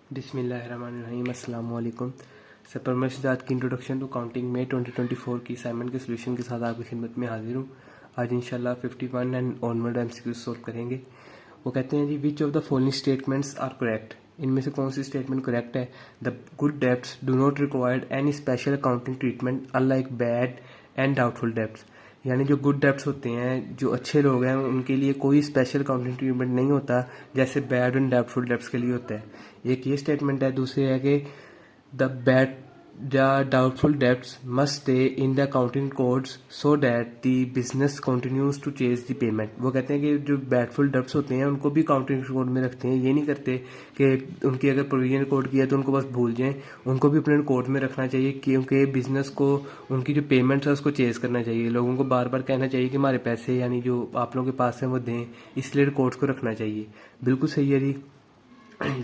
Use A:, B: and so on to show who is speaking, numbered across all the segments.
A: बिस्मिल्लाहिर्रहमानिर्रहीम अस्सलाम वालेकुम। सर परमेश जात की इंट्रोडक्शन टू काउंटिंग में 2024 की असाइनमेंट के सोल्यूशन के साथ आपकी खिदमत में हाजिर हूँ। आज इंशाल्लाह 51 एंड ऑनवर्ड एमसीक्यू सॉल्व करेंगे। वो कहते हैं जी, which of the following statements are correct. इनमें से कौन सी स्टेटमेंट करेक्ट है। The good debts do not required any special accounting treatment unlike bad and doubtful debts. यानी जो गुड डेब्ट्स होते हैं, जो अच्छे लोग हैं, उनके लिए कोई स्पेशल अकाउंटिंग ट्रीटमेंट नहीं होता जैसे बैड एंड डाउटफुल डेब्ट्स के लिए होता है। एक ये स्टेटमेंट है। दूसरी है कि the doubtful debts must stay in the accounting codes so that the business continues to chase the payment. वो कहते हैं कि जो बैडफुल डेब्ट्स होते हैं उनको भी अकाउंटिंग कोड में रखते हैं। ये नहीं करते कि उनकी अगर प्रोविजन कोड किया तो उनको बस भूल जाएं, उनको भी अपने कोड में रखना चाहिए, क्योंकि बिजनेस को उनकी जो पेमेंट्स है उसको चेज करना चाहिए। लोगों को बार बार कहना चाहिए कि हमारे पैसे यानी जो आप लोगों के पास हैं वो दें, इसलिए कोड्स को रखना चाहिए। बिल्कुल सही है जी,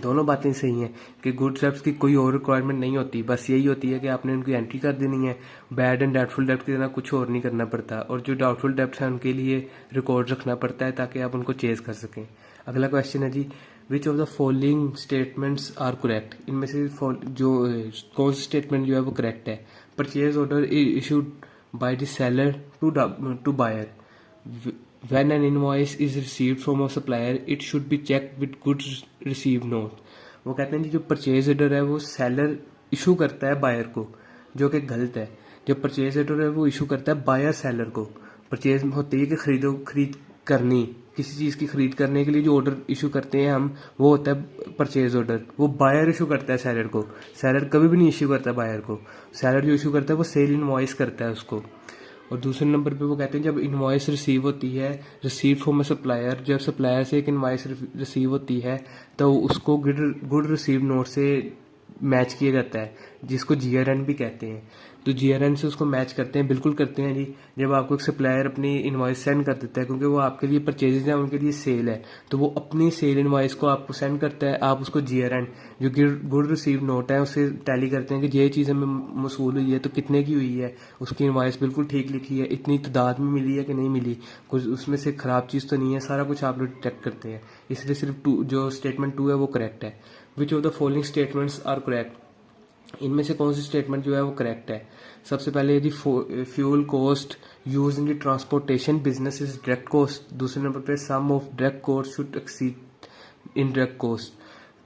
A: दोनों बातें सही हैं कि गुड डेब्ट्स की कोई और रिक्वायरमेंट नहीं होती, बस यही होती है कि आपने उनकी एंट्री कर देनी है। बैड एंड डाउटफुल डेब्ट की तरह कुछ और नहीं करना पड़ता, और जो डाउटफुल डेब्ट्स हैं उनके लिए रिकॉर्ड रखना पड़ता है ताकि आप उनको चेज कर सकें। अगला क्वेश्चन है जी, which of the following statements are correct. इनमें से जो कौन सी स्टेटमेंट जो है वो करेक्ट है। Purchase order issued by the seller to buyer. When an invoice is received from a supplier, it should be checked with goods received note। वो कहते हैं जी, जो परचेज ऑर्डर है वो सेलर इशू करता है बायर को, जो कि गलत है। जो परचेज ऑर्डर है वो इशू करता है बायर सेलर को। परचेज होती है कि खरीद करनी, किसी चीज़ की खरीद करने के लिए जो ऑर्डर इशू करते हैं हम, वो होता है परचेज ऑर्डर। वो बायर इशू करता है सेलर को। सेलर कभी भी नहीं इशू करता बायर को। सेलर जो इशू करता है वो सेल इनवॉइस करता है उसको। और दूसरे नंबर पे वो कहते हैं जब इनवॉइस रिसीव होती है, रिसीव फ्रॉम अ सप्लायर, जब सप्लायर से एक इनवॉइस रिसीव होती है तो उसको गुड रिसीव नोट से मैच किया जाता है, जिसको जीआरएन भी कहते हैं। तो जीआरएन से उसको मैच करते हैं, बिल्कुल करते हैं जी। जब आपको एक सप्लायर अपनी इनवॉइस सेंड कर देता है, क्योंकि वो आपके लिए परचेजेज है, उनके लिए सेल है, तो वो अपनी सेल इनवॉइस को आपको सेंड करता है। आप उसको जीआरएन जो गुड रिसीव नोट है उससे टैली करते हैं कि ये चीज़ हमें मसूल हुई है तो कितने की हुई है, उसकी इनवॉइस बिल्कुल ठीक लिखी है, इतनी तादाद में मिली है कि नहीं मिली, कुछ उसमें से ख़राब चीज़ तो नहीं है, सारा कुछ आप लोग डिटेक्ट करते हैं। इसलिए सिर्फ जो स्टेटमेंट 2 है वो करेक्ट है। Which of the following statements are correct. इनमें से कौन सी स्टेटमेंट जो है वो करेक्ट है। सबसे पहले यदि fuel cost use in the transportation business is direct cost. दूसरे नंबर पे sum of direct cost should exceed indirect cost.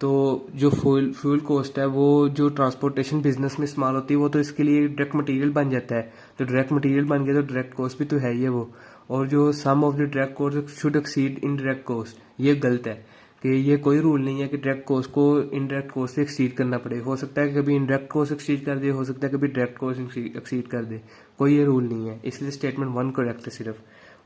A: तो जो फ्यूल कॉस्ट है वो जो ट्रांसपोर्टेशन बिजनेस में इस्तेमाल होती है वो तो इसके लिए डायरेक्ट मटेरियल बन जाता है। तो डायरेक्ट मटेरियल बन गया तो डायरेक्ट कॉस्ट भी तो है ही है वो। और जो sum of the direct cost should exceed indirect cost, ये गलत है कि ये कोई रूल नहीं है कि डायरेक्ट कॉस्ट को इनडायरेक्ट कॉस्ट से एक्सीड करना पड़े। हो सकता है कि कभी इनडायरेक्ट कॉस्ट एक्सीड कर दे, हो सकता है कभी डायरेक्ट कॉस्ट एक्सीड कर दे, कोई ये रूल नहीं है। इसलिए स्टेटमेंट 1 करेक्ट है सिर्फ।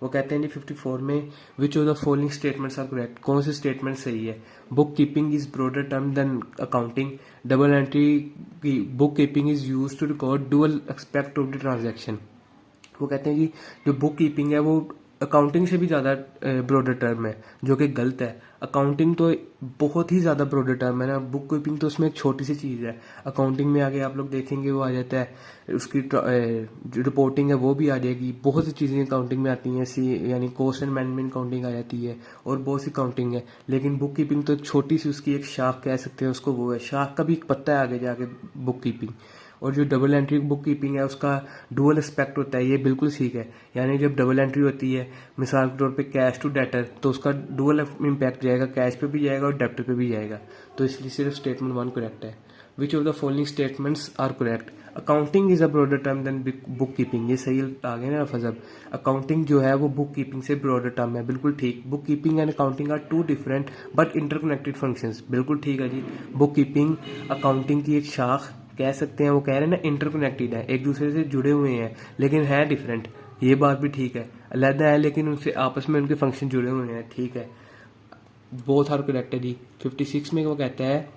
A: वो कहते हैं जी 54 में, which of the following statements are correct. कौन सी स्टेटमेंट सही है। Book keeping is broader term than accounting. Double entry की book keeping is use to record dual expect of the transaction. वो कहते हैं जी, जो बुक कीपिंग है वो अकाउंटिंग से भी ज़्यादा ब्रॉडर टर्म है, जो कि गलत है। अकाउंटिंग तो बहुत ही ज़्यादा ब्रॉडर टर्म है ना, बुक कीपिंग तो उसमें एक छोटी सी चीज़ है। अकाउंटिंग में आगे आप लोग देखेंगे वो आ जाता है, उसकी जो रिपोर्टिंग है वो भी आ जाएगी। बहुत सी चीज़ें अकाउंटिंग में आती हैं, यानी कॉस्ट एंड मैनेजमेंट अकाउंटिंग आ जाती है, और बहुत सी अकाउंटिंग है। लेकिन बुक कीपिंग तो छोटी सी उसकी एक शाख कह सकते हैं उसको, वो है शाख का भी एक पत्ता है आगे जाके बुक कीपिंग। और जो डबल एंट्री बुक कीपिंग है उसका डुअल एस्पेक्ट होता है, ये बिल्कुल ठीक है। यानी जब डबल एंट्री होती है, मिसाल के तौर पे कैश टू डेटर, तो उसका डुअल इम्पैक्ट जाएगा, कैश पे भी जाएगा और डेप्टर पे भी जाएगा। तो इसलिए सिर्फ स्टेटमेंट 1 करेक्ट है। Which of the following statements are correct. Accounting is a broader term than book keeping. ये सही आ गया ना फजब। अकाउंटिंग जो है वो बुक कीपिंग से ब्रॉडर टर्म है, बिल्कुल ठीक। Book keeping and accounting are two different but interconnected functions, बिल्कुल ठीक है जी। बुक कीपिंग अकाउंटिंग की एक शाख कह सकते हैं, वो कह रहे हैं ना इंटरकनेक्टेड है, एक दूसरे से जुड़े हुए हैं, लेकिन है डिफरेंट। ये बात भी ठीक है, अलग है लेकिन उनसे आपस में उनके फंक्शन जुड़े हुए हैं, ठीक है। बोथ आर करेक्ट है जी। 56 में वो कहता है,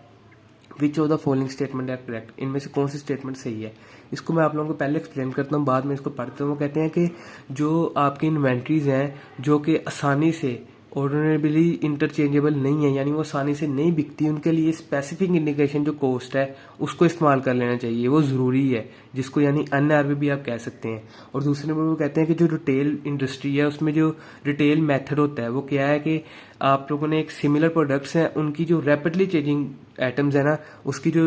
A: which of the following statement are correct. इनमें से कौन सी स्टेटमेंट सही है। इसको मैं आप लोगों को पहले एक्सप्लेन करता हूँ, बाद में इसको पढ़ते हैं। वो कहते हैं कि जो आपकी इन्वेंट्रीज हैं जो कि आसानी से ऑर्डिनरीली इंटरचेंजेबल नहीं है, यानी वो आसानी से नहीं बिकती, उनके लिए स्पेसिफिक इंडिकेशन जो कॉस्ट है उसको इस्तेमाल कर लेना चाहिए, वो ज़रूरी है। जिसको यानी NRV भी आप कह सकते हैं। और दूसरे नंबर वो कहते हैं कि जो रिटेल इंडस्ट्री है उसमें जो रिटेल मेथड होता है वो क्या है कि आप लोगों ने एक सिमिलर प्रोडक्ट्स हैं उनकी जो रैपिडली चेंजिंग आइटम्स है ना उसकी जो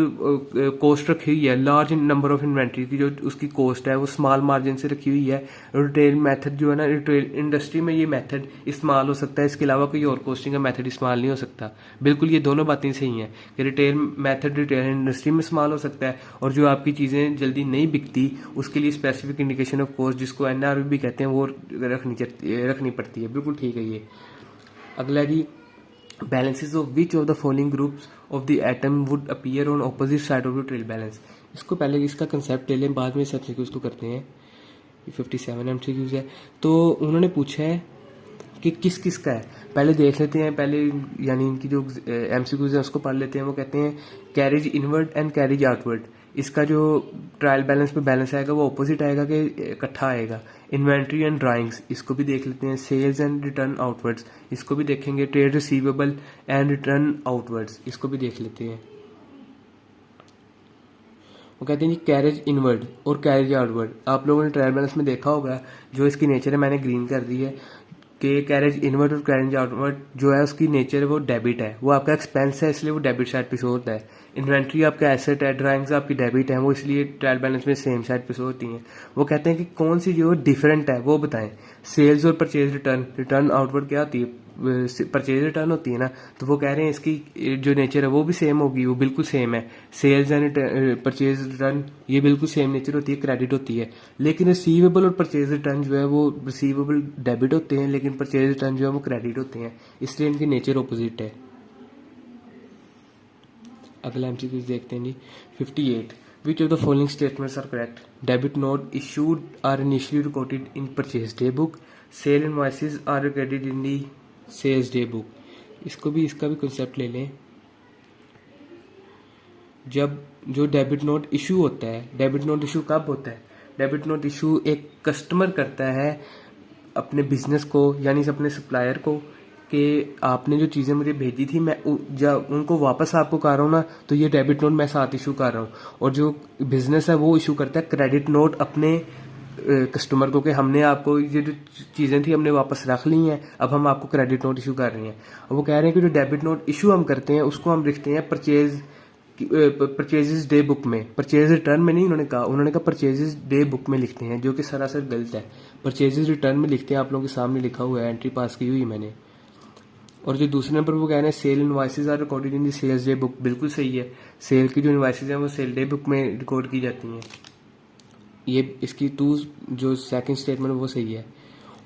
A: कॉस्ट रखी हुई है, लार्ज नंबर ऑफ इन्वेंट्री की जो उसकी कॉस्ट है वो स्मॉल मार्जिन से रखी हुई है। रिटेल मेथड जो है ना, रिटेल इंडस्ट्री में ये मेथड इस्तेमाल हो सकता है, इसके अलावा कोई और कॉस्टिंग का मेथड इस्तेमाल नहीं हो सकता। बिल्कुल ये दोनों बातें सही हैं कि रिटेल मेथड रिटेल इंडस्ट्री में इस्तेमाल हो सकता है और जो आपकी चीज़ें जल्दी नहीं बिकती उसके लिए स्पेसिफिक इंडिकेशन ऑफ कॉस्ट जिसको NRV भी कहते हैं वो रखनी पड़ती है। बिल्कुल ठीक है ये। अगला जी, balances of which of the following groups of the atom would appear on opposite side of the trail balance। इसको पहले इसका कंसेप्ट ले लें, बाद में इस एमसीक्यूज को करते हैं। ये 57 एमसीक्यूज है। तो उन्होंने पूछा है कि किस किस का है, पहले देख लेते हैं। पहले यानी इनकी जो एमसीक्यूज है उसको पढ़ लेते हैं। वो कहते हैं carriage inward and carriage outward. इसका जो ट्रायल बैलेंस पे बैलेंस आएगा वो अपोजिट आएगा कि इकट्ठा आएगा। इन्वेंट्री एंड ड्राइंग्स, इसको भी देख लेते हैं। सेल्स एंड रिटर्न आउटवर्ड्स, इसको भी देखेंगे। Trade receivable and return outwards, इसको भी देख लेते हैं। वो कहते हैं जी कैरेज इनवर्ड और कैरेज आउटवर्ड। आप लोगों ने ट्रायल बैलेंस में देखा होगा, जो इसकी नेचर है मैंने ग्रीन कर दी है कि कैरेज इनवर्ड और कैरेज आउटवर्ड जो है उसकी नेचर है वो डेबिट है, वो आपका एक्सपेंस है इसलिए वो डेबिट साइड पे शो होता है। इन्वेंट्री आपका एसेट है, ड्राइंग्स आपकी डेबिट है, वो इसलिए ट्रायल बैलेंस में सेम साइड पे शो होती हैं। वो कहते हैं कि कौन सी जो डिफरेंट है वो बताएं। सेल्स और परचेज रिटर्न, रिटर्न आउटवर्ड क्या होती है, परचेज रिटर्न होती है ना, तो वो कह रहे हैं इसकी जो नेचर है वो भी सेम होगी, वो बिल्कुल सेम है। सेल्स एंड परचेज रिटर्न ये बिल्कुल सेम नेचर होती है, क्रेडिट होती है। लेकिन रिसीवेबल और परचेज रिटर्न जो है वो रिसीवेबल डेबिट होते हैं, लेकिन परचेज रिटर्न जो है वो क्रेडिट होते हैं, इसलिए इनकी नेचर अपोजिट है। अगला एमसीक्यू देखते हैं जी 58। Which of the following statements are correct? Debit note issued are initially recorded in purchase day book. Sale invoices are recorded in the sales day book. इसका भी कंसेप्ट ले लें। जब जो डेबिट नोट इशू होता है, डेबिट नोट इशू कब होता है? डेबिट नोट इशू एक कस्टमर करता है अपने बिजनेस को यानी अपने सप्लायर को कि आपने जो चीज़ें मुझे भेजी थी मैं जब उनको वापस आपको कर रहा हूँ ना, तो ये डेबिट नोट मैं साथ इशू कर रहा हूँ। और जो बिजनेस है वो इशू करता है क्रेडिट नोट अपने कस्टमर को कि हमने आपको ये जो चीज़ें थी हमने वापस रख ली हैं, अब हम आपको क्रेडिट नोट इशू कर रहे हैं। और वो कह रहे हैं कि जो डेबिट नोट इशू हम करते हैं उसको हम लिखते हैं परचेजेस डे बुक में। परचेज रिटर्न में नहीं उन्होंने कहा परचेजेस डे बुक में लिखते हैं, जो कि सरासर गलत है। परचेजेस रिटर्न में लिखते हैं, आप लोगों के सामने लिखा हुआ है, एंट्री पास की हुई मैंने। और जो दूसरे नंबर वो कह रहे हैं sale invoices are recorded in the sales day book, बिल्कुल सही है। सेल की जो इनवॉइसेज हैं वो सेल डे बुक में रिकॉर्ड की जाती हैं। ये इसकी जो सेकंड स्टेटमेंट वो सही है।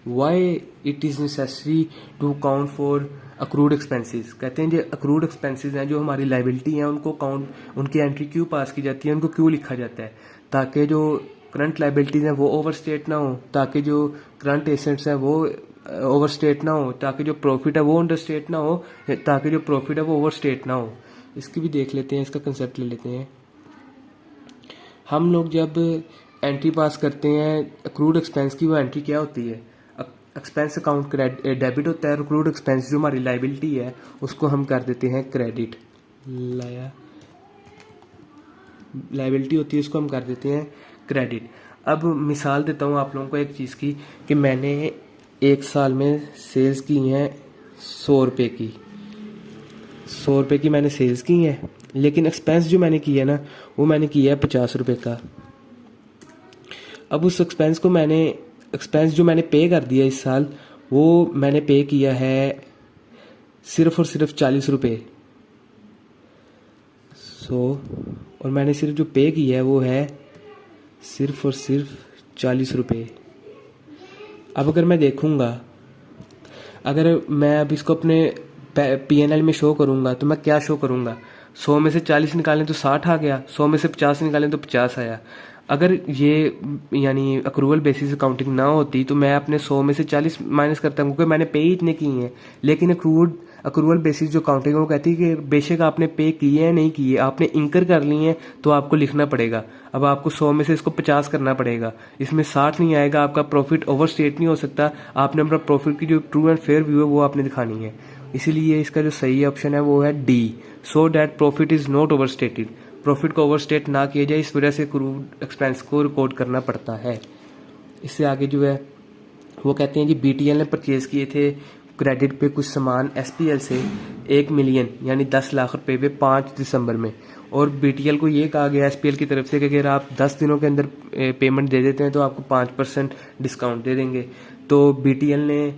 A: Why it is necessary to account for accrued expenses, कहते हैं जो अक्रूड एक्सपेंसेस हैं जो हमारी लाइबिलिटी हैं उनको उनकी एंट्री क्यों पास की जाती है, उनको क्यों लिखा जाता है, ताकि जो करंट लाइबिलिटीज़ हैं वो ओवरस्टेट ना हो, ताकि जो करंट एसेट्स हैं वो ओवरस्टेट ना हो, ताकि जो प्रॉफिट है वो अंडरस्टेट ना हो, ताकि जो प्रॉफिट है वो ओवरस्टेट ना हो। इसकी भी देख लेते हैं, इसका कंसेप्ट ले लेते हैं। हम लोग जब एंट्री पास करते हैं अक्रूड एक्सपेंस की, वो एंट्री क्या होती है? एक्सपेंस अकाउंट डेबिट होता है, और अक्रूड एक्सपेंस जो हमारी लाइबिलिटी है उसको हम कर देते हैं क्रेडिट। लाइबिलिटी होती है उसको हम कर देते हैं क्रेडिट। अब मिसाल देता हूँ आप लोगों को एक चीज़ की कि मैंने एक साल में सेल्स की हैं 100 रुपये की, 100 रुपये की मैंने सेल्स की हैं, लेकिन एक्सपेंस जो मैंने किया है ना वो मैंने किया है 50 रुपये का। अब उस एक्सपेंस जो मैंने पे कर दिया इस साल, वो मैंने पे किया है सिर्फ और सिर्फ 40 रुपये। और मैंने सिर्फ जो पे किया है वो है सिर्फ और सिर्फ 40 रुपये। अब अगर मैं देखूंगा, अगर मैं अब इसको अपने PNL में शो करूंगा तो मैं क्या शो करूंगा? 100 में से 40 निकालें तो 60 आ गया, 100 में से 50 निकालें तो 50 आया। अगर ये यानी अक्रूवल बेसिस अकाउंटिंग ना होती तो मैं अपने 100 में से 40 माइनस करता हूँ, क्योंकि मैंने पे ही इतने किए हैं। लेकिन अक्रूवल बेसिस जो अकाउंटिंग है वो कहती है कि बेशक आपने पे किए हैं नहीं किए, आपने इंकर कर लिए हैं तो आपको लिखना पड़ेगा। अब आपको 100 में से इसको 50 करना पड़ेगा, इसमें 60 नहीं आएगा, आपका प्रॉफिट ओवरस्टेट नहीं हो सकता। आपने अपना प्रॉफिट की जो ट्रू एंड फेयर व्यू है वो आपने दिखानी है। इसीलिए इसका जो सही ऑप्शन है वो है D, so that profit is not overstated. Profit को ओवरस्टेट ना किया जाए, इस वजह से क्रूड एक्सपेंस को रिकॉर्ड करना पड़ता है। इससे आगे जो है वो कहते हैं जी बीटीएल ने परचेज़ किए थे क्रेडिट पे कुछ सामान एसपीएल से 1 मिलियन यानी 10 लाख रुपए पे 5 दिसंबर में, और बीटीएल को ये कहा गया एसपीएल की तरफ से कि अगर आप 10 दिनों के अंदर पेमेंट दे देते हैं तो आपको 5% डिस्काउंट दे देंगे। तो बीटीएल ने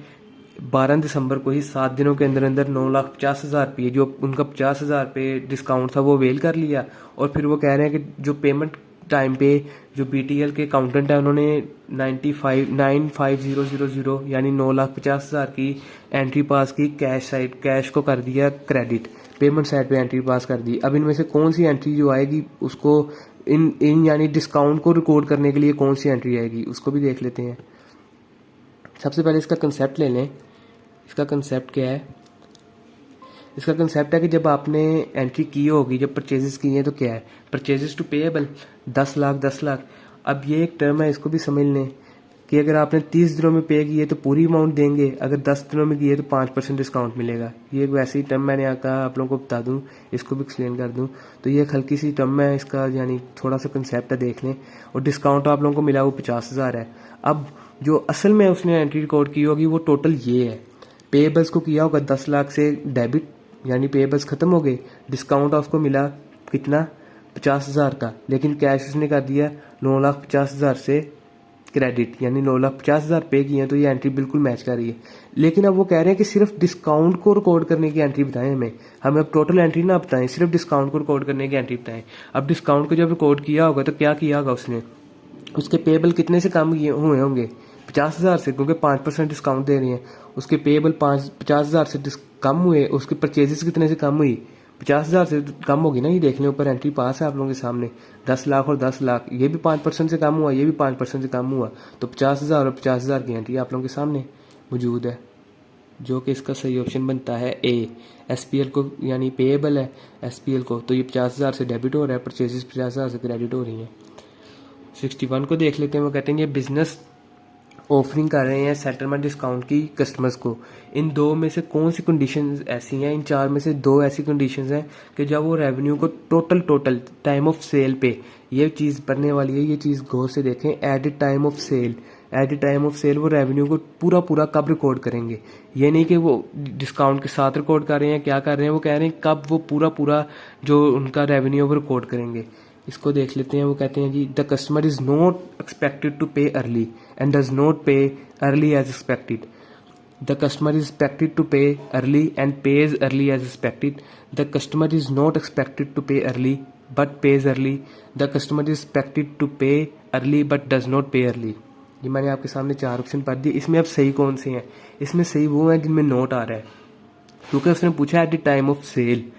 A: 12 दिसंबर को ही 7 दिनों के अंदर अंदर 9,50,000 रुपये जो उनका 50,000 रुपये डिस्काउंट था वो अवेल कर लिया। और फिर वो कह रहे हैं कि जो पेमेंट टाइम पे जो बीटीएल के अकाउंटेंट है उन्होंने 95000 यानी 9,50,000 की एंट्री पास की कैश को कर दिया क्रेडिट, पेमेंट साइड पे एंट्री पास कर दी। अब इनमें से कौन सी एंट्री जो आएगी उसको इन यानी डिस्काउंट को रिकॉर्ड करने के लिए कौन सी एंट्री आएगी उसको भी देख लेते हैं। सबसे पहले इसका कंसेप्ट ले लें। इसका कंसेप्ट क्या है? इसका कंसेप्ट है कि जब आपने एंट्री की होगी, जब परचेजेस की हैं तो क्या है, परचेजेस टू पेएबल 10 लाख। अब ये एक टर्म है, इसको भी समझ लें कि अगर आपने 30 दिनों में पे किए तो पूरी अमाउंट देंगे, अगर 10 दिनों में किए तो 5% डिस्काउंट मिलेगा। ये एक वैसी टर्म मैंने कहा आप लोगों को बता दूं, इसको भी एक्सप्लेन कर दूं। तो ये एक हल्की सी टर्म है, इसका यानी थोड़ा सा कंसेप्ट है, देख लें। और डिस्काउंट आप लोगों को मिला वो 50,000 है। अब जो असल में उसने एंट्री रिकॉर्ड की होगी वो टोटल ये है, पेएबल्स को किया होगा 10 लाख से डेबिट यानी पेएबल्स खत्म हो गए, डिस्काउंट उसको मिला कितना 50,000 का, लेकिन कैश उसने कर दिया 9,50,000 से क्रेडिट यानी 9,50,000 पे किए हैं। तो ये एंट्री बिल्कुल मैच कर रही है। लेकिन अब वो कह रहे हैं कि सिर्फ डिस्काउंट को रिकॉर्ड करने की एंट्री बताएं हमें अब टोटल एंट्री ना बताएं, सिर्फ डिस्काउंट को रिकॉर्ड करने की एंट्री बताएं। अब डिस्काउंट को जब रिकॉर्ड किया होगा तो क्या किया होगा उसने, उसके पेएबल कितने से कम हुए होंगे 50,000 से, क्योंकि 5% डिस्काउंट दे रही हैं। उसके पेएबल 50,000 से कम हुए, उसके परचेजेस कितने से कम हुई 50,000 से कम होगी ना। ये देख लें ऊपर एंट्री पास है आप लोगों के सामने, 10 लाख और 10 लाख, ये भी 5% से कम हुआ, ये भी 5% से कम हुआ। तो 50,000 और 50,000 की एंट्री आप लोगों के सामने मौजूद है, जो कि इसका सही ऑप्शन बनता है ए। एसपीएल को यानी पेएबल है एसपीएल को, तो ये 50,000 से डेबिट हो रहा है, परचेजेस 50,000 से क्रेडिट हो रही हैं। 61 को देख लेते हैं। वो कहते हैं ये बिजनेस ऑफरिंग कर रहे हैं सेटलमेंट डिस्काउंट की कस्टमर्स को। इन दो में से कौन सी कंडीशंस ऐसी हैं, इन चार में से दो ऐसी कंडीशंस हैं कि जब वो रेवेन्यू को टोटल टाइम ऑफ सेल पे, ये चीज़ पढ़ने वाली है, ये चीज़ गौर से देखें। At the time of sale, at the time of sale वो रेवेन्यू को पूरा कब रिकॉर्ड करेंगे। ये नहीं कि वो डिस्काउंट के साथ रिकॉर्ड कर रहे हैं, क्या कर रहे हैं, वो कह रहे हैं कब वो पूरा जो उनका रेवेन्यू वो रिकॉर्ड करेंगे। इसको देख लेते हैं। वो कहते हैं जी the customer is not expected to pay early and does not pay early as expected. The customer is expected to pay early and pays early as expected. The customer is not expected to pay early but pays early. The customer is expected to pay early but does not pay early. ये मैंने आपके सामने चार option पढ़ दिए। इसमें अब सही कौन से हैं? इसमें सही वो हैं जिनमें नोट आ रहा है, क्योंकि उसने पूछा at the time of sale.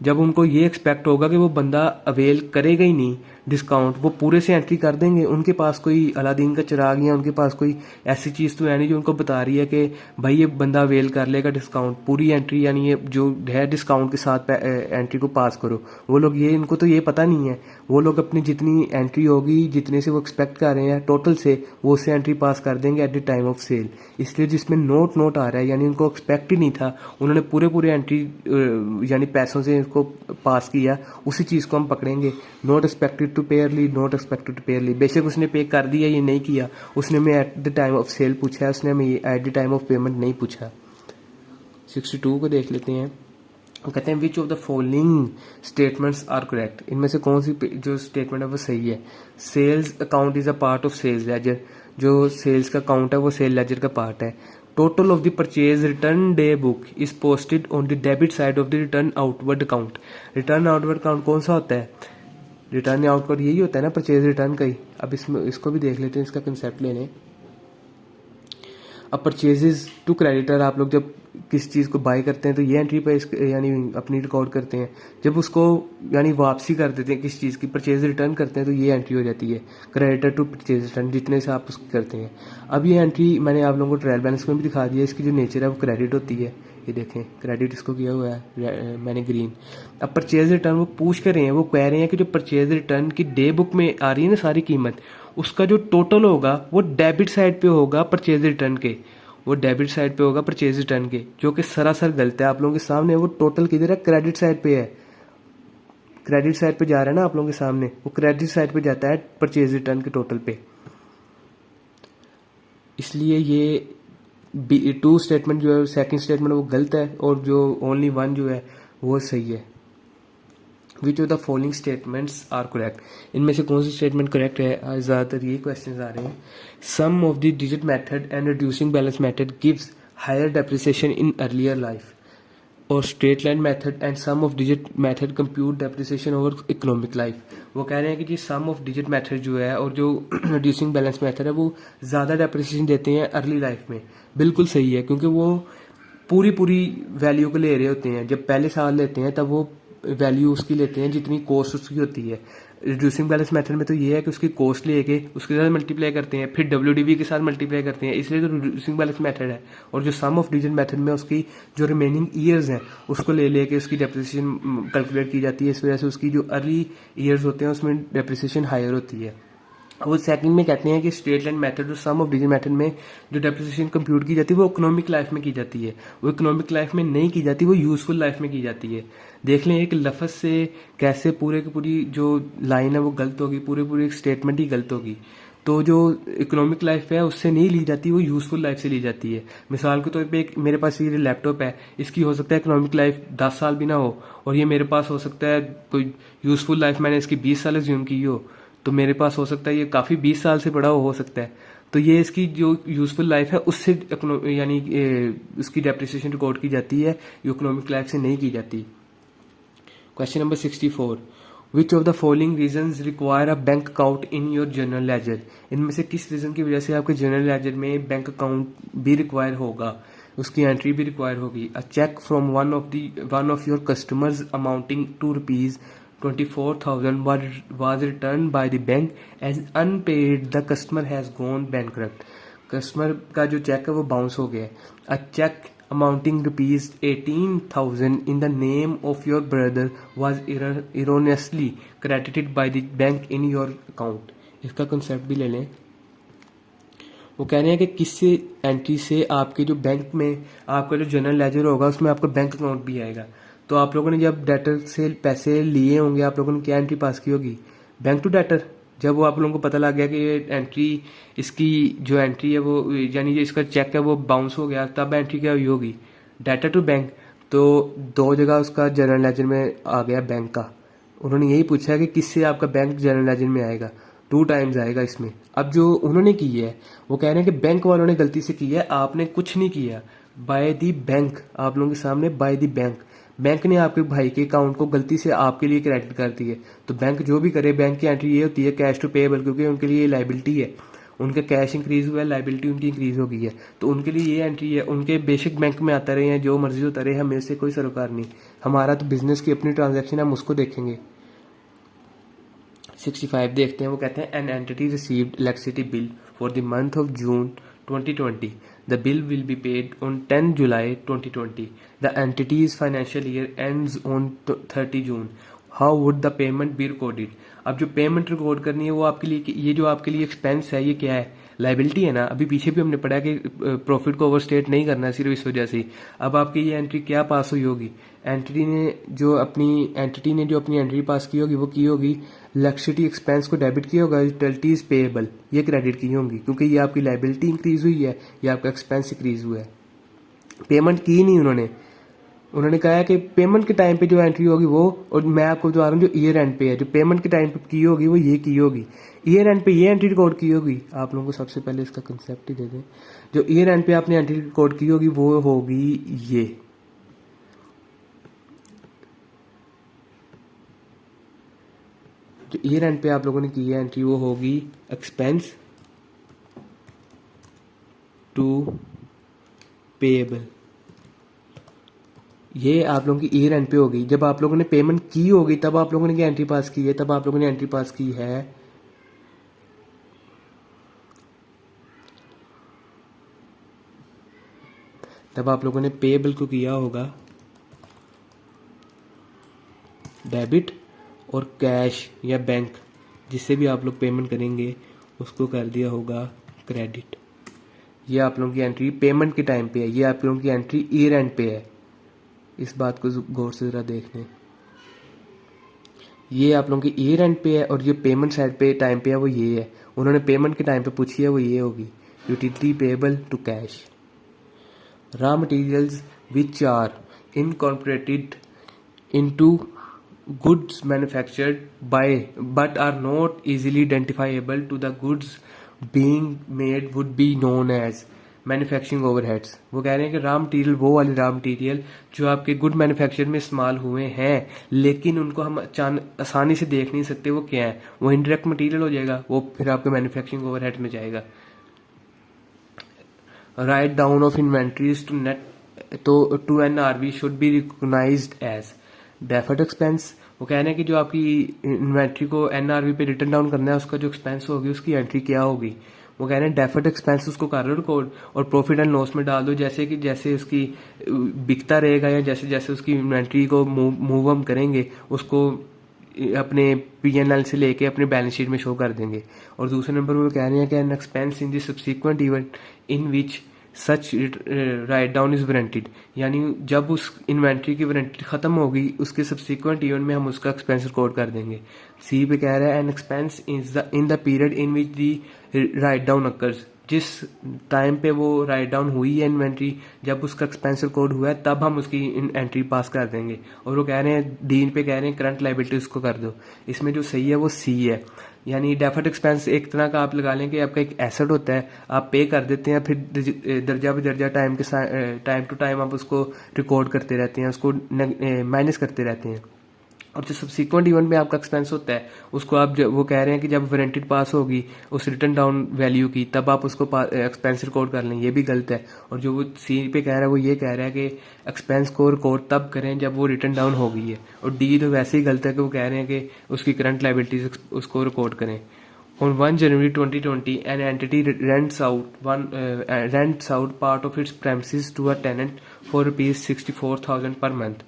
A: जब उनको ये एक्सपेक्ट होगा कि वो बंदा अवेल करेगा ही नहीं डिस्काउंट, वो पूरे से एंट्री कर देंगे। उनके पास कोई अलादीन का चिराग या उनके पास कोई ऐसी चीज़ तो है नहीं जो उनको बता रही है कि भाई ये बंदा अवेल कर लेगा डिस्काउंट, पूरी एंट्री यानी ये जो है डिस्काउंट के साथ एंट्री को पास करो। वो लोग ये, इनको तो ये पता नहीं है। वो लोग अपनी जितनी एंट्री होगी, जितने से वो एक्सपेक्ट कर रहे हैं टोटल से, वो उससे एंट्री पास कर देंगे at the time of sale. इसलिए जिसमें नोट आ रहा है यानी उनको एक्सपेक्ट ही नहीं था, उन्होंने पूरे एंट्री यानी पैसों से इसको पास किया, उसी चीज़ को हम पकड़ेंगे। Not expected to pay early, not expected to pay early. बेशक उसने पे कर दिया, ये नहीं किया, उसने हमें at the time of sale पूछा है, उसने हमें at the time of payment नहीं पूछा। 62 को देख लेते हैं। वो कहते हैं which of the following statements are correct. इनमें से कौन सी जो स्टेटमेंट है वो सही है। Sales account is a part of sales ledger. जो सेल्स का अकाउंट है वो सेल लेजर का पार्ट है। Total of the purchase return day book is posted on the debit side of the return outward account. Return outward account कौन सा होता है? रिटर्न आउटवर्ड यही होता है ना, परचेज रिटर्न का ही। अब इसको भी देख लेते हैं, इसका कंसेप्ट ले लें। अब परचेजेस टू क्रेडिटर, आप लोग जब किस चीज़ को बाय करते हैं तो ये एंट्री पे यानी अपनी रिकॉर्ड करते हैं। जब उसको यानी वापसी कर देते हैं किस चीज़ की, परचेज रिटर्न करते हैं, तो ये एंट्री हो जाती है क्रेडिटर टू परचेज रिटर्न, जितने से आप उसकी करते हैं। अब ये एंट्री मैंने आप लोगों को ट्रायल बैलेंस में भी दिखा दिया। इसकी जो नेचर है वो क्रेडिट होती है। ये देखें क्रेडिट इसको किया हुआ है मैंने ग्रीन। अब परचेज रिटर्न वो पूछ कर रहे हैं, वो कह रहे हैं कि जो परचेज रिटर्न की डे बुक में आ रही है ना सारी कीमत, उसका जो टोटल होगा वो डेबिट साइड पे होगा परचेज रिटर्न के, वो डेबिट साइड पे होगा परचेज रिटर्न के, जो कि सरासर गलत है आप लोगों के सामने। वो टोटल किधर है? क्रेडिट साइड पे है। क्रेडिट साइड पे जा रहा है ना आप लोगों के सामने, वो क्रेडिट साइड पे जाता है परचेज रिटर्न के टोटल पे। इसलिए ये 2 स्टेटमेंट जो है, सेकंड स्टेटमेंट वो गलत है और जो ओनली 1 जो है वो सही है। Which of the following statements are correct, इनमें से कौन सी स्टेटमेंट करेक्ट है? ज़्यादातर ये क्वेश्चन आ रहे हैं। Sum of the digit method and reducing balance method gives higher depreciation in earlier life, और straight line method and sum of digit method compute depreciation over economic life. वो कह रहे हैं कि जी सम ऑफ डिजिट मेथड जो है और जो रिड्यूसिंग बैलेंस मेथड है वो ज़्यादा डेप्रिसिएशन देते हैं अर्ली लाइफ में। बिल्कुल सही है, क्योंकि वो पूरी वैल्यू को ले रहे होते हैं। जब पहले साल लेते हैं तब वो वैल्यू उसकी लेते हैं जितनी कॉस्ट उसकी होती है। रिड्यूसिंग बैलेंस मेथड में तो ये है कि उसकी कॉस्ट लेके उसके साथ मल्टीप्लाई करते हैं, फिर WDV के साथ मल्टीप्लाई करते हैं, इसलिए तो रिड्यूसिंग बैलेंस मेथड है। और जो सम ऑफ डिजिट मेथड में उसकी जो रिमेनिंग ईयर्स हैं उसको ले लेके उसकी डेप्रिसिएशन कैलकुलेट की जाती है। इस वजह से उसकी जो अर्ली ईयर्स होते हैं उसमें डेप्रिसिएशन हायर होती है। वो सेकंड में कहते हैं कि स्ट्रेट लाइन मेथड और सम ऑफ डिजिट मेथड में जो डेप्रिसिएशन कंप्यूट की जाती है वो इकोनॉमिक लाइफ में की जाती है। वो इकोनॉमिक लाइफ में नहीं की जाती, वो यूजफुल लाइफ में की जाती है। देख लें एक लफ्ज़ से कैसे पूरे की पूरी जो लाइन है वो गलत होगी, पूरी स्टेटमेंट ही गलत होगी। तो जो इकोनॉमिक लाइफ है उससे नहीं ली जाती, वो यूजफुल लाइफ से ली जाती है। मिसाल के तौर पे एक मेरे पास ये लैपटॉप है, इसकी हो सकता है इकोनॉमिक लाइफ 10 साल भी ना हो, और ये मेरे पास हो सकता है कोई यूजफुल लाइफ मैंने इसकी 20 साल एज्यूम की हो, तो मेरे पास हो सकता है ये काफ़ी 20 साल से बड़ा हो सकता है। तो ये इसकी जो यूजफुल लाइफ है उससे यानी उसकी डेप्रिसिएशन रिकॉर्ड की जाती है, इकोनॉमिक लाइफ से नहीं की जाती। Question number 64, which of the following reasons require a bank account in your general ledger. इनमें से किस रीजन की वजह से आपके जनरल लेजर में बैंक अकाउंट भी रिक्वायर होगा, उसकी एंट्री भी रिक्वायर होगी? A cheque from one of your customers amounting to ₹24,000 was returned by the bank as unpaid. The customer has gone bankrupt. Customer का जो चेक है वो बाउंस हो गया। अ check amounting ₹18,000 in the name of your brother was erroneously credited by the bank in your account. इसका concept भी ले लें। वो कह रहे हैं कि किससे एंट्री से आपके जो बैंक में आपका जो जनरल लेजर होगा उसमें आपका बैंक अकाउंट भी आएगा। तो आप लोगों ने जब डेटर से पैसे लिए होंगे आप लोगों ने क्या एंट्री पास की होगी? Bank to debtor. जब वो आप लोगों को पता लग गया कि ये एंट्री, इसकी जो एंट्री है वो यानी जो इसका चेक है वो बाउंस हो गया, तब एंट्री क्या हुई होगी? Debtor to bank. तो 2 जगह उसका जनरल लेजर में आ गया बैंक का। उन्होंने यही पूछा है कि किससे आपका बैंक जनरल लेजर में आएगा, 2 टाइम्स आएगा इसमें। अब जो उन्होंने की है वो कह रहे हैं कि बैंक वालों ने गलती से की है, आपने कुछ नहीं किया। बाय दी बैंक, आप लोगों के सामने बाय दी बैंक, बैंक ने आपके भाई के अकाउंट को गलती से आपके लिए क्रेडिट कर दी है। तो बैंक जो भी करे, बैंक की एंट्री ये होती है कैश टू पेएबल, क्योंकि उनके लिए लाइबिलिटी है, उनका कैश इंक्रीज हुआ है, लाइबिलिटी उनकी इंक्रीज हो गई है, तो उनके लिए ये एंट्री है। उनके बेशक बैंक में आता रहे हैं, जो मर्जी होता रहे, हमें से कोई सरोकार नहीं। हमारा तो बिजनेस की अपनी ट्रांजैक्शन, हम उसको देखेंगे। 65 देखते हैं। वो कहते हैं an entity received electricity bill for the month of June 2020. The bill will be paid on 10 July 2020. The entity's financial year ends on 30 June. How would the payment be recorded? अब जो पेमेंट रिकॉर्ड करनी है वो आपके लिए, ये जो आपके लिए एक्सपेंस है ये क्या है? लाइबिलिटी है ना। अभी पीछे भी हमने पढ़ा कि प्रॉफिट को ओवरस्टेट नहीं करना सिर्फ इस वजह से। अब आपकी ये एंट्री क्या पास हुई होगी? एंटिटी ने जो अपनी एंट्री पास की होगी वो की होगी इलेक्ट्रिसिटी एक्सपेंस को डेबिट किया होगा, यूटिलिटीज पेएबल ये क्रेडिट की होंगी, क्योंकि ये आपकी लाइबिलिटी इंक्रीज हुई है, ये आपका एक्सपेंस इंक्रीज हुआ है। पेमेंट की नहीं उन्होंने कहा है कि पेमेंट के टाइम पे जो एंट्री होगी वो, और मैं आपको बता रहा हूँ जो ईयर एंड पे है, जो पेमेंट के टाइम पे की होगी वो ये की होगी। ईयर एंड पे ये एंट्री रिकॉर्ड की होगी। आप लोगों को सबसे पहले इसका कंसेप्ट ही दे दें। जो ईयर एंड पे आपने एंट्री रिकॉर्ड की होगी वो होगी ये, जो ईयर एंड पे आप लोगों ने की है एंट्री वो होगी एक्सपेंस टू पेएबल। ये आप लोगों की ईयर एंड पे होगी। जब आप लोगों ने पेमेंट की होगी तब आप लोगों ने क्या एंट्री पास की है? तब आप लोगों ने एंट्री पास की है तब आप लोगों ने पेएबल को किया होगा डेबिट, और कैश या बैंक जिससे भी आप लोग पेमेंट करेंगे उसको कर दिया होगा क्रेडिट। ये आप लोगों की एंट्री पेमेंट के टाइम पे है, ये आप लोगों की एंट्री ईयर एंड पे है। इस बात को गौर से जरा देख लें। ये आप लोगों की ईयर एंड पे है, और ये पेमेंट साइड पे टाइम पे है वो ये है। उन्होंने पेमेंट के टाइम पे पूछी है वो ये होगी, utility payable to cash. Raw materials which are incorporated into goods manufactured by but are not easily identifiable to the goods being made would be known as manufacturing overheads. वो कह रहे हैं कि रॉ मटेरियल, वो वाले raw material जो आपके good manufacture में इस्तेमाल हुए हैं लेकिन उनको हम आसानी से देख नहीं सकते वो क्या है, वो इनडायरेक्ट मटेरियल हो जाएगा, वो फिर आपके मैन्युफैक्चरिंग ओवरहेड में जाएगा। Write down of inventories to net to NRV should be recognised as deferred expense. वो कह रहे हैं कि जो आपकी इन्वेंट्री को NRV पे रिटर्न डाउन करना है उसका जो एक्सपेंस होगी उसकी एंट्री क्या होगी। वो कह रहे हैं डेफर्ड एक्सपेंस उसको कर लो रिकॉर्ड और प्रॉफिट एंड लॉस में डाल दो, जैसे कि जैसे उसकी बिकता रहेगा या जैसे जैसे उसकी इन्वेंट्री को मूव हम करेंगे उसको अपने P&L से लेके अपने बैलेंस शीट में शो कर देंगे। और दूसरे नंबर पर वो कह रहे हैं कि an expense in the subsequent event in which such write down is warranted, यानी जब उस इन्वेंट्री की वारंटी खत्म होगी उसके सब्सिक्वेंट इवेंट में हम उसका एक्सपेंस रिकॉर्ड कर देंगे। सी पे कह रहा है an expense in the period in which the write down occurs, जिस टाइम पे वो राइट डाउन हुई है इन्वेंट्री, जब उसका एक्सपेंस रिकॉर्ड हुआ है तब हम उसकी एंट्री पास कर देंगे। और वो कह रहे हैं डीन पे कह रहे हैं करंट लायबिलिटीज को कर दो। इसमें जो सही है वो सी है, यानी डेफर्ड एक्सपेंस एक तरह का आप लगा लें कि आपका एक एसेट होता है, आप पे कर देते हैं फिर दर्जा बदर्जा टाइम टू टाइम आप उसको रिकॉर्ड करते रहते हैं, उसको माइनस करते रहते हैं। और जो सब्सिक्वेंट इवेंट में आपका एक्सपेंस होता है उसको आप वो कह रहे हैं कि जब वारंटेड पास होगी उस रिटर्न डाउन वैल्यू की तब आप उसको एक्सपेंस रिकॉर्ड कर लें, ये भी गलत है। और जो वो सी पे कह रहा है वो ये कह रहा है कि एक्सपेंस को रिकॉर्ड तब करें जब वो रिटर्न डाउन हो गई है। और डी तो वैसे ही गलत है कि वो कह रहे हैं कि उसकी करंट लायबिलिटीज उसको रिकॉर्ड करें। On 1 January 2020, an entity rents out part of its premises to a tenant for rupees 64,000 per month.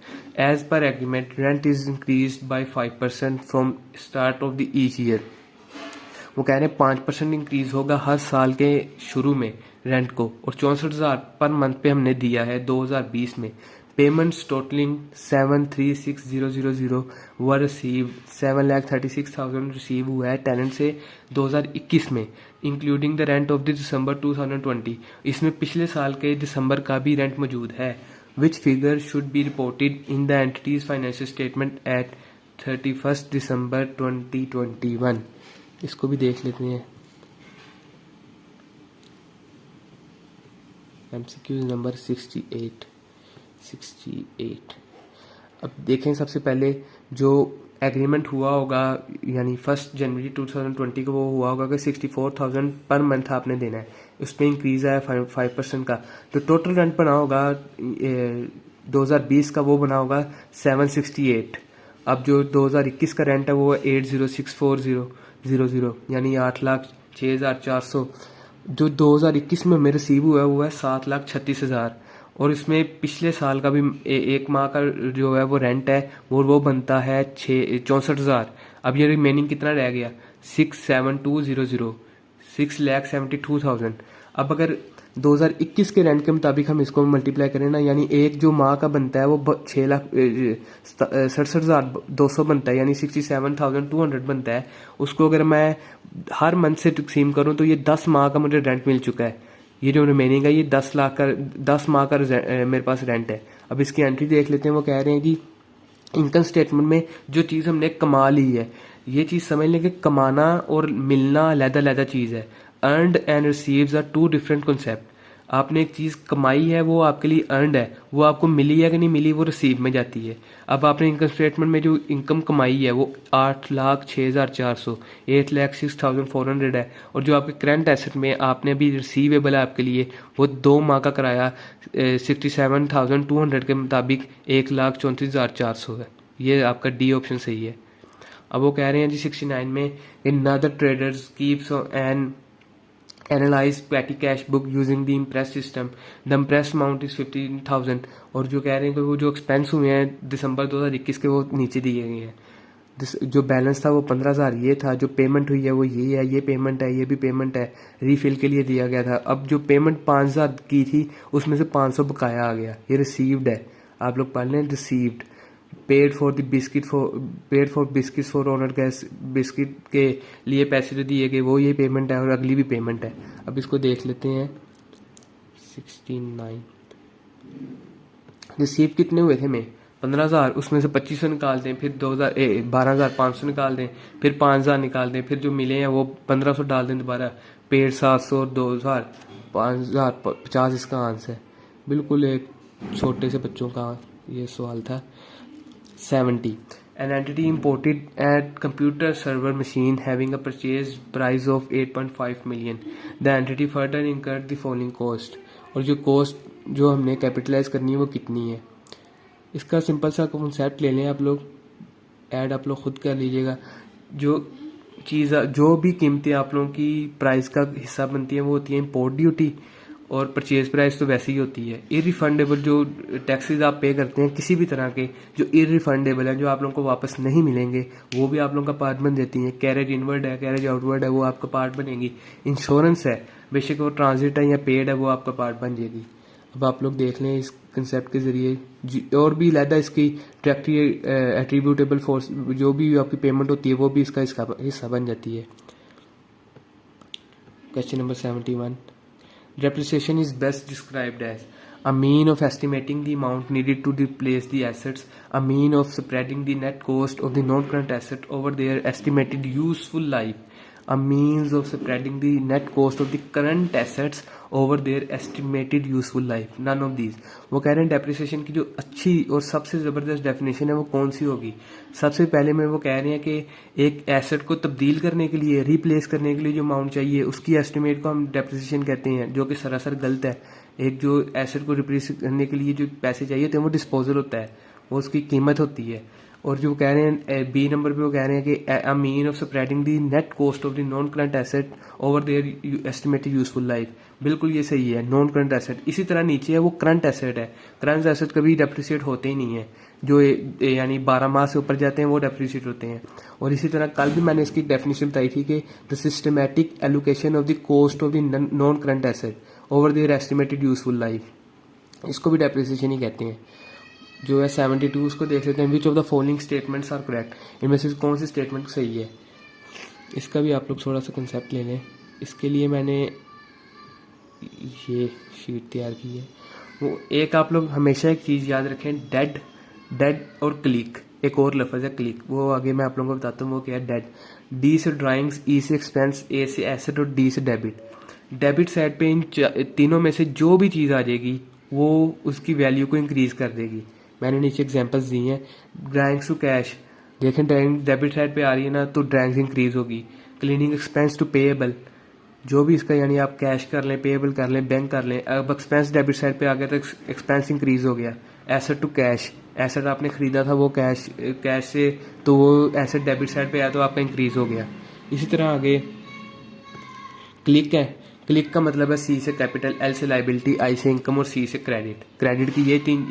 A: As per agreement, rent is increased by 5% from start of the each year. वो कह रहे हैं 5% increase होगा हर साल के शुरू में rent को, और 64,000 पर मंथ पे हमने दिया है 2020 में। पेमेंट्स टोटलिंग 736,000 वर रिसीव, 7,36,000 रिसीव हुआ है टेनेंट से 2021 में, including the rent of the दिसंबर 2020। इसमें पिछले साल के दिसंबर का भी रेंट मौजूद है, which figure should be reported in the entities financial statement at 31 दिसंबर 2021। इसको भी देख लेते हैं। MCQ number 68। अब देखें, सबसे पहले जो एग्रीमेंट हुआ होगा यानी 1 जनवरी 2020 को वो हुआ होगा कि 64,000 पर मंथ आपने देना है, उसमें इंक्रीज आया 5% का, तो टोटल रेंट बना होगा 2020 का वो बना होगा 768। अब जो 2021 का रेंट है वो 806,400 यानी 8,06,400। जो 2021 में मेरे रिसीव हुआ है वो है 7,36,000, और इसमें पिछले साल का भी एक माह का जो है वो रेंट है वो बनता है 64,000। अब ये रिमेनिंग कितना रह गया 6,72,000, 6,72,000। अब अगर 2021 के रेंट के मुताबिक हम इसको मल्टीप्लाई करें ना, यानी एक जो माह का बनता है वो 6,67,200 बनता है, यानी 67,200 बनता है। उसको अगर मैं हर मंथ से तकसीम करूं तो ये 10 माह का मुझे रेंट मिल चुका है। ये जो रिमेनिंग है ये 10 माह का मेरे पास रेंट है। अब इसकी एंट्री देख लेते हैं। वो कह रहे हैं कि इनकम स्टेटमेंट में जो चीज़ हमने कमा ली है, ये चीज़ समझ लें कि कमाना और मिलना अलग-अलग चीज़ है। Earned and receives are two different concept. आपने एक चीज़ कमाई है वो आपके लिए अर्नड है, वो आपको मिली है कि नहीं मिली वो रिसीव में जाती है। अब आपने इनकम स्टेटमेंट में जो इनकम कमाई है वो 8,06,400, 8,06,400 है, और जो आपके करंट एसेट में आपने अभी रिसीवेबल है आपके लिए वो 2 माह का कराया 67,200 के मुताबिक 1,34,400 है। ये आपका डी ऑप्शन सही है। अब वो कह रहे हैं जी 69 में, in other traders keeps an analyse petty cash book using the imprest system, the imprest amount is 15,000। और जो कह रहे हैं कि वो जो एक्सपेंस हुए हैं दिसंबर 2021 के वो नीचे दिए गए हैं। जो बैलेंस था वो 15,000 ये था, जो पेमेंट हुई है वो ये है, ये पेमेंट है, ये भी पेमेंट है, रीफिल के लिए दिया गया था। अब जो पेमेंट 5,000 की थी उसमें से 500 बकाया आ गया, ये रिसीव्ड है। आप लोग पढ़ लें received. Paid for biscuits for owner gas, biscuit के लिए पैसे जो दिए गए वो ये पेमेंट है और अगली भी पेमेंट है। अब इसको देख लेते हैं। 69 रिसीव कितने हुए थे में 15,000, उसमें से 2500 निकाल दें, फिर 12,500 निकाल दें, फिर 5,000 निकाल दें, फिर जो मिले हैं वो 1500 डाल दें दोबारा, पेड 700, 2,000, 5,000, 50 इसका आंसर है। बिल्कुल एक छोटे से बच्चों का ये सवाल था। 70 An entity imported at computer server machine having a purchase price of 8.5 million. The entity further incurred the following cost. और जो कॉस्ट जो हमने कैपिटलाइज करनी है वो कितनी है। इसका सिंपल सा कॉन्सेप्ट ले लें आप लोग, ऐड आप लोग खुद कर लीजिएगा। जो भी कीमतें आप लोगों की प्राइस का हिस्सा बनती हैं वो होती है इम्पोर्ट ड्यूटी, और परचेज प्राइस तो वैसे ही होती है। इररिफंडेबल जो टैक्सेस आप पे करते हैं किसी भी तरह के, जो इररिफंडेबल हैं, जो आप लोगों को वापस नहीं मिलेंगे, वो भी आप लोगों का पार्ट बन देती हैं। कैरेज इनवर्ड है, कैरेज आउटवर्ड है, वो आपका पार्ट बनेगी। इंश्योरेंस है, बेशक वो ट्रांजिट है या पेड है, वो आपका पार्ट बन जाएगी। अब आप लोग देख लें इस कंसेप्ट के जरिए और भी लहदा इसकी डायरेक्टली एट्रीब्यूटेबल फोर्स जो भी आपकी पेमेंट होती है वो भी इसका हिस्सा बन जाती है। Question number 71 Depreciation is best described as a mean of estimating the amount needed to replace the assets, a mean of spreading the net cost of the non-current asset over their estimated useful life, a means of spreading the net cost of the current assets over their estimated useful life. None of these. वो कह रहे हैं depreciation की जो अच्छी और सबसे ज़बरदस्त डेफिनेशन है वो कौन सी होगी। सबसे पहले में वो कह रहे हैं कि एक एसेट को तब्दील करने के लिए, रिप्लेस करने के लिए जो अमाउंट चाहिए उसकी एस्टिमेट को हम डेप्रिसिएशन कहते हैं, जो कि सरासर गलत है। एक जो एसेट को रिप्लेस करने के लिए जो पैसे चाहिए होते हैं वो डिस्पोजल होता है, वो उसकी कीमत होती है। और जो कह रहे हैं बी नंबर पे वो कह रहे हैं कि a mean of spreading the net cost of the non current asset over their estimated useful life. बिल्कुल ये सही है, नॉन करंट एसेट। इसी तरह नीचे है वो करंट एसेट है। करंट एसेट कभी डेप्रिसिएट होते ही नहीं है, जो यानी 12 माह से ऊपर जाते हैं वो डेप्रिसिएट होते हैं। और इसी तरह कल भी मैंने इसकी डेफिनेशन बताई थी कि the systematic allocation of the cost of the non current asset over their estimated useful life, इसको भी डेप्रिसिएशन ही कहते हैं। जो है 72 उसको देख लेते हैं। Which of the following statements are correct, इनमें से कौन सी स्टेटमेंट सही है। इसका भी आप लोग थोड़ा सा कंसेप्ट ले लें। इसके लिए मैंने ये शीट तैयार की है। वो एक आप लोग हमेशा एक चीज़ याद रखें, डेड और क्लिक, एक और लफ्ज़ है क्लिक, वो आगे मैं आप लोगों को बताता हूँ वो क्या है। डेड, डी से ड्राइंग्स, ई से एक्सपेंस, ए से एसेट और डी से डेबिट। डेबिट साइड पे इन तीनों में से जो भी चीज़ आ जाएगी वो उसकी वैल्यू को इंक्रीज़ कर देगी। मैंने नीचे एग्जांपल्स दी हैं। ड्राइंग्स टू कैश, देखें ड्राइंग डेबिट साइड पे आ रही है ना, तो ड्राइंग्स इंक्रीज होगी। क्लीनिंग एक्सपेंस टू पेएबल, जो भी इसका यानी आप कैश कर लें, पेएबल कर लें, बैंक कर लें। अब एक्सपेंस डेबिट साइड पे आ गया तो एक्सपेंस इंक्रीज हो गया। एसेट टू कैश, एसेट आपने खरीदा था वो कैश से, तो वो एसेट डेबिट साइड पे आया तो आपका इंक्रीज हो गया। इसी तरह आगे क्लिक है, क्लिक का मतलब है सी से कैपिटल, एल से लाइबिलिटी, आई से इनकम और सी से क्रेडिट। क्रेडिट की ये 3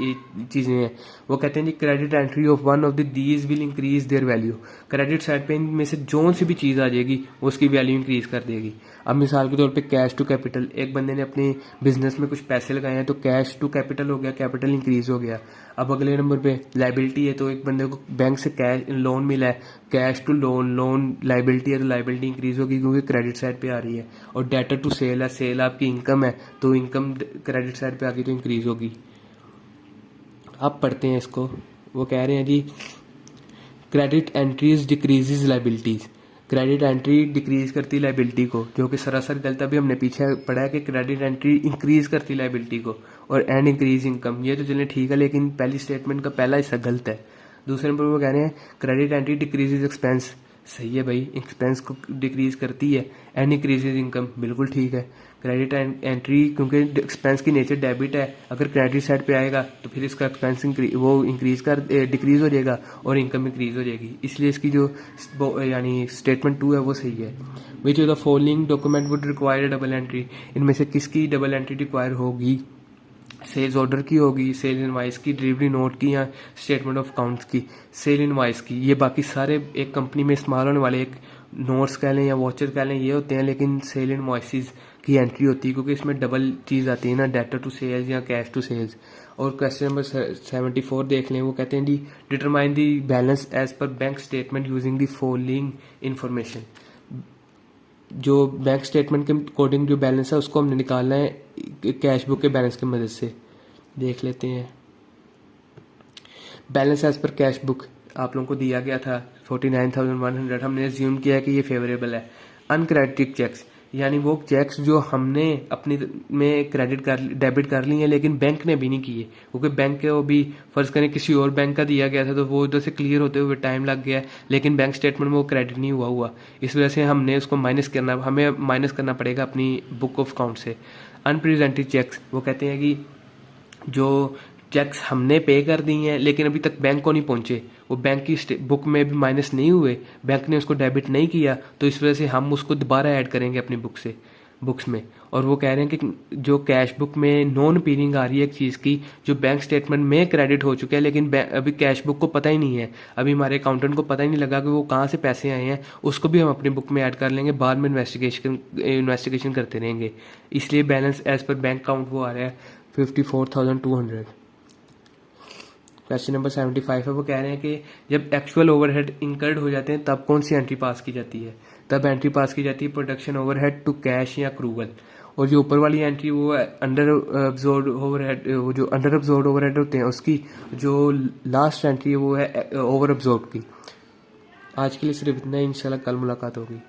A: चीज़ें हैं। वो कहते हैं जी credit entry of one of the these will increase their value. Credit side पे इनमें से जो सी भी चीज़ आ जाएगी वो उसकी वैल्यू इंक्रीज कर देगी। अब मिसाल के तौर पे कैश टू कैपिटल, एक बंदे ने अपने बिजनेस में कुछ पैसे लगाए हैं तो कैश टू कैपिटल हो गया, कैपिटल इंक्रीज हो गया। अब अगले नंबर पे लाइबिलिटी है, तो एक बंदे को बैंक से कैश लोन मिला है, कैश टू लोन लाइबिलिटी है तो लाइबिलिटी इंक्रीज होगी क्योंकि क्रेडिट साइड पे आ रही है। और डेटर टू सेल है, सेल आपकी इनकम है तो इनकम क्रेडिट साइड पे आ गई तो इंक्रीज होगी। अब पढ़ते हैं इसको। वो कह रहे हैं जी credit entries decreases liabilities. Credit entry decrease करती लाइबिलिटी को, जो कि सरासर गलत। अभी हमने पीछे पढ़ा है कि क्रेडिट एंट्री इंक्रीज करती लाइबिलिटी को और एंड इंक्रीज इनकम। ये तो चलिए ठीक है, लेकिन पहली स्टेटमेंट का पहला हिस्सा गलत है। दूसरे नंबर वो कह रहे हैं क्रेडिट एंट्री डिक्रीजेज एक्सपेंस। सही है भाई, एक्सपेंस को डिक्रीज करती है। एंड इंक्रीजेज इनकम, बिल्कुल ठीक है। क्रेडिट एंट्री क्योंकि एक्सपेंस की नेचर डेबिट है, अगर क्रेडिट साइड पे आएगा तो फिर इसका एक्सपेंस डिक्रीज हो जाएगा और इनकम इंक्रीज हो जाएगी। इसलिए इसकी जो यानी स्टेटमेंट 2 है वो सही है। Which of the following document would require double entry, इनमें से किसकी डबल एंट्री रिक्वायर होगी। सेल्स ऑर्डर की होगी, सेल इनवाइस की, डिलीवरी नोट की या स्टेटमेंट ऑफ अकाउंट्स की। सेल इनवाइस की, ये बाकी सारे एक कंपनी में इस्तेमाल होने वाले एक नोट्स कह लें या वॉचर कह लें ये होते हैं, लेकिन सेल इनवाइसेस की एंट्री होती है क्योंकि इसमें डबल चीज़ आती है ना, डेटर टू सेल्स या कैश टू सेल्स। और क्वेश्चन नंबर 74 देख लें। वो कहते हैं जी determine the balance as per bank statement using the following information. जो बैंक स्टेटमेंट के अकॉर्डिंग जो बैलेंस है उसको हमने निकालना है कैश बुक के बैलेंस की मदद से। देख लेते हैं। Balance as per cash book आप लोगों को दिया गया था 49,100। हमने एज्यूम किया कि ये फेवरेबल है। अनक्रेडिटेड चेक्स यानी वो चेक्स जो हमने अपनी में डेबिट कर लिए हैं लेकिन बैंक ने भी नहीं किए, क्योंकि बैंक के वो भी फर्ज करें किसी और बैंक का दिया गया था तो वो उधर से क्लियर होते हुए टाइम लग गया, लेकिन बैंक स्टेटमेंट में वो क्रेडिट नहीं हुआ। इस वजह से हमें माइनस करना पड़ेगा अपनी बुक ऑफ अकाउंट से। अनप्रेजेंटेड चेक्स वो कहते हैं कि जो चेक्स हमने पे कर दिए हैं लेकिन अभी तक बैंक को नहीं पहुंचे, वो बैंक की बुक में भी माइनस नहीं हुए, बैंक ने उसको डेबिट नहीं किया, तो इस वजह से हम उसको दोबारा ऐड करेंगे अपनी बुक्स में। और वो कह रहे हैं कि जो कैश बुक में नॉन अपीयरिंग आ रही है एक चीज़ की, जो बैंक स्टेटमेंट में क्रेडिट हो चुका है लेकिन अभी कैश बुक को पता ही नहीं है, अभी हमारे अकाउंटेंट को पता ही नहीं लगा कि वो कहाँ से पैसे आए हैं, उसको भी हम अपनी बुक में ऐड कर लेंगे, बाद में इन्वेस्टिगेशन करते रहेंगे। इसलिए balance as per bank account वो आ रहा है 54,200। क्वेश्चन नंबर 75 है। वो कह रहे हैं कि जब एक्चुअल ओवरहेड इंकर्ड हो जाते हैं तब कौन सी एंट्री पास की जाती है। तब एंट्री पास की जाती है प्रोडक्शन ओवरहेड टू कैश या क्रूवल। और जो ऊपर वाली एंट्री वो अंडर अब्जॉर्ब ओवरहेड, वो जो अंडर अब्जॉर्ब ओवरहेड होते हैं उसकी जो लास्ट एंट्री है वो है ओवर अब्जॉर्ब की। आज के लिए सिर्फ इतना ही, इंशाल्लाह कल मुलाकात होगी।